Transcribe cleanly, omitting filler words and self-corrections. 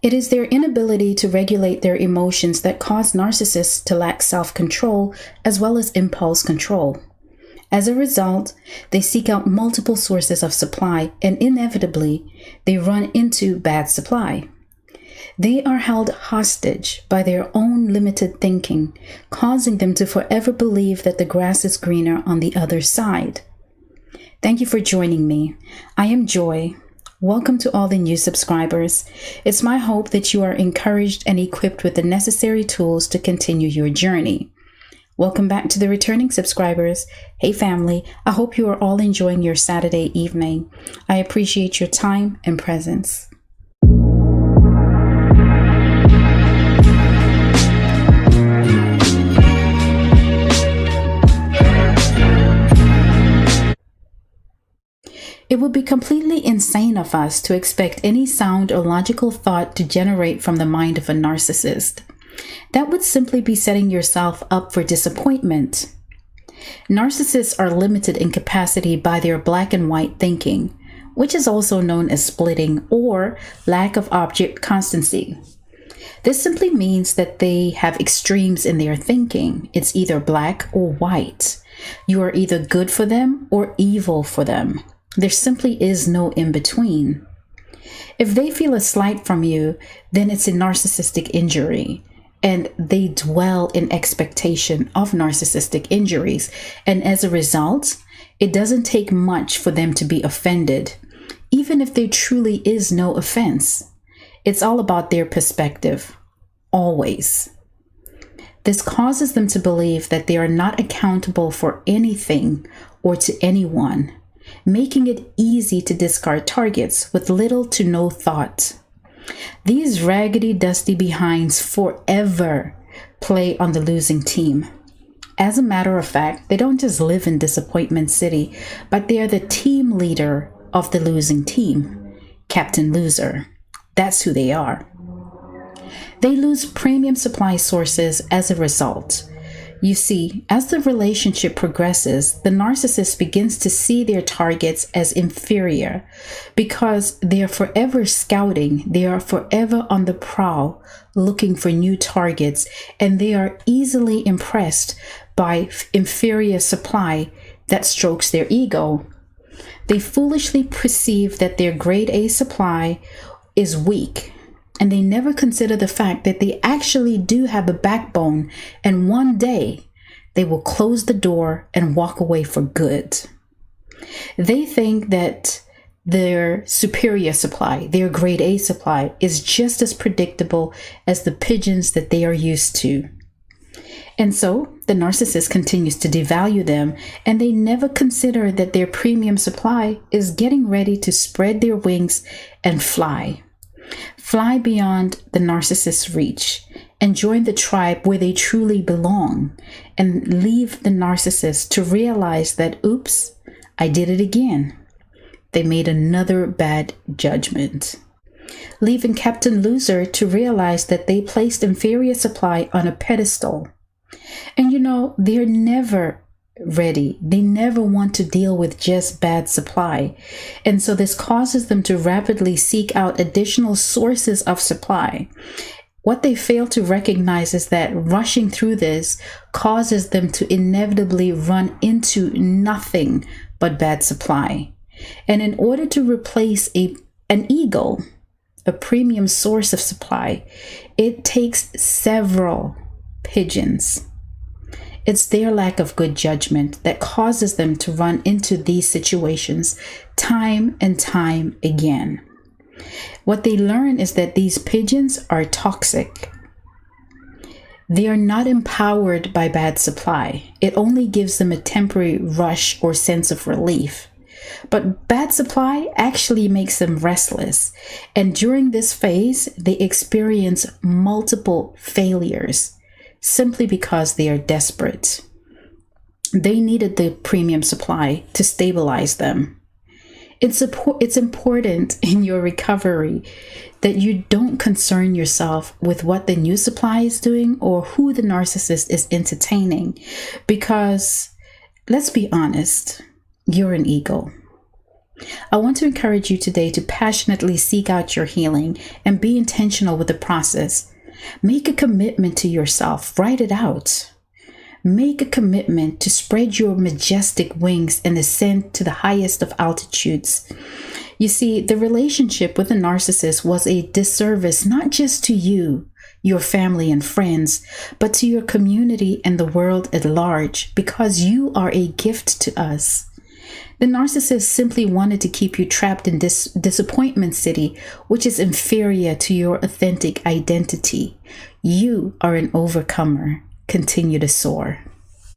It is their inability to regulate their emotions that cause narcissists to lack self-control as well as impulse control. As a result, they seek out multiple sources of supply, and inevitably, they run into bad supply. They are held hostage by their own limited thinking, causing them to forever believe that the grass is greener on the other side. Thank you for joining me. I am Joy. Welcome to all the new subscribers. It's my hope that you are encouraged and equipped with the necessary tools to continue your journey. Welcome back to the returning subscribers. Hey family, I hope you are all enjoying your Saturday evening. I appreciate your time and presence. It would be completely insane of us to expect any sound or logical thought to generate from the mind of a narcissist. That would simply be setting yourself up for disappointment. Narcissists are limited in capacity by their black and white thinking, which is also known as splitting or lack of object constancy. This simply means that they have extremes in their thinking. It's either black or white. You are either good for them or evil for them. There simply is no in between. If they feel a slight from you, then it's a narcissistic injury, and they dwell in expectation of narcissistic injuries. And as a result, it doesn't take much for them to be offended, even if there truly is no offense. It's all about their perspective, always. This causes them to believe that they are not accountable for anything or to anyone, making it easy to discard targets with little to no thought. These raggedy, dusty behinds forever play on the losing team. As a matter of fact, they don't just live in Disappointment City, but they are the team leader of the losing team, Captain Loser. That's who they are. They lose premium supply sources as a result. You see, as the relationship progresses, the narcissist begins to see their targets as inferior because they are forever scouting, they are forever on the prowl, looking for new targets, and they are easily impressed by inferior supply that strokes their ego. They foolishly perceive that their grade A supply is weak, and they never consider the fact that they actually do have a backbone, and one day they will close the door and walk away for good. They think that their superior supply, their grade A supply, is just as predictable as the pigeons that they are used to. And so the narcissist continues to devalue them, and they never consider that their premium supply is getting ready to spread their wings and fly. Fly beyond the narcissist's reach and join the tribe where they truly belong, and leave the narcissist to realize that, oops, I did it again. They made another bad judgment. Leaving Captain Loser to realize that they placed inferior supply on a pedestal. And they're never ready. They never want to deal with just bad supply. And so this causes them to rapidly seek out additional sources of supply. What they fail to recognize is that rushing through this causes them to inevitably run into nothing but bad supply. And in order to replace an ego, a premium source of supply, it takes several pigeons. It's their lack of good judgment that causes them to run into these situations time and time again. What they learn is that these pigeons are toxic. They are not empowered by bad supply. It only gives them a temporary rush or sense of relief. But bad supply actually makes them restless. And during this phase, they experience multiple failures simply because they are desperate. They needed the premium supply to stabilize them. It's important in your recovery that you don't concern yourself with what the new supply is doing or who the narcissist is entertaining, because let's be honest, you're an ego. I want to encourage you today to passionately seek out your healing and be intentional with the process. Make a commitment to yourself. Write it out. Make a commitment to spread your majestic wings and ascend to the highest of altitudes. You see, the relationship with a narcissist was a disservice not just to you, your family and friends, but to your community and the world at large, because you are a gift to us. The narcissist simply wanted to keep you trapped in this disappointment city, which is inferior to your authentic identity. You are an overcomer. Continue to soar.